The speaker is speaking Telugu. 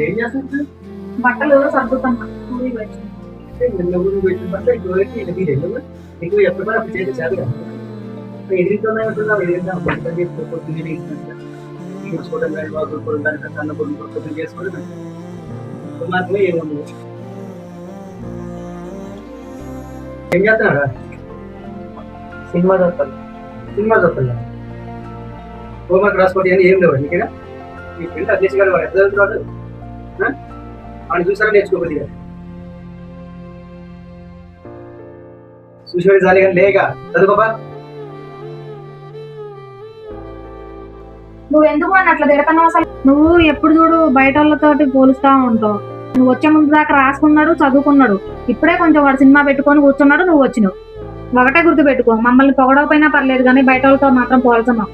ఏం చేస్తున్నా? బట్టలు సర్దుతున్నా. నిన్న ఊరు పెట్టిన బట్ట ఇంకోటి నీకు ఎప్పుడు అప్పుడు చేసి చేదు కదా ఎదురుతున్నావు ఎదురుతాం బట్ట చేసుకోవడం కానీ బాగుకోవడం దానికి కన్న పొద్దు చేసుకోవడం మాత్రమే ఏముంది. ఏం చేస్తున్నారా? సినిమా చూస్తాను. సినిమా చూస్తున్నా. హోంవర్క్ రాసుకోవడం అని ఏం లేవు నీకేనా? మీ ఫ్రెండ్ అధ్యక్ష గారు ఎట్లా చదువుతున్నాడు ఆయన చూసారా నేర్చుకోబోద్ది కదా చూసి చాలే కానీ లేక చదువుకోబా. నువ్వు ఎందుకు అని అట్లా తిడతావు? అసలు నువ్వు ఎప్పుడు చూడు బయట వాళ్ళతోటి పోలుస్తా ఉంటావు. నువ్వు వచ్చే ముందు దాకా రాసుకున్నాడు, చదువుకున్నాడు. ఇప్పుడే కొంచెం వాడు సినిమా పెట్టుకొని కూర్చున్నాడు, నువ్వు వచ్చినావు. ఒకటే గుర్తు పెట్టుకో, మమ్మల్ని పొగడకపోయినా పర్లేదు కానీ బయట వాళ్ళతో మాత్రం పోల్చన్నావు.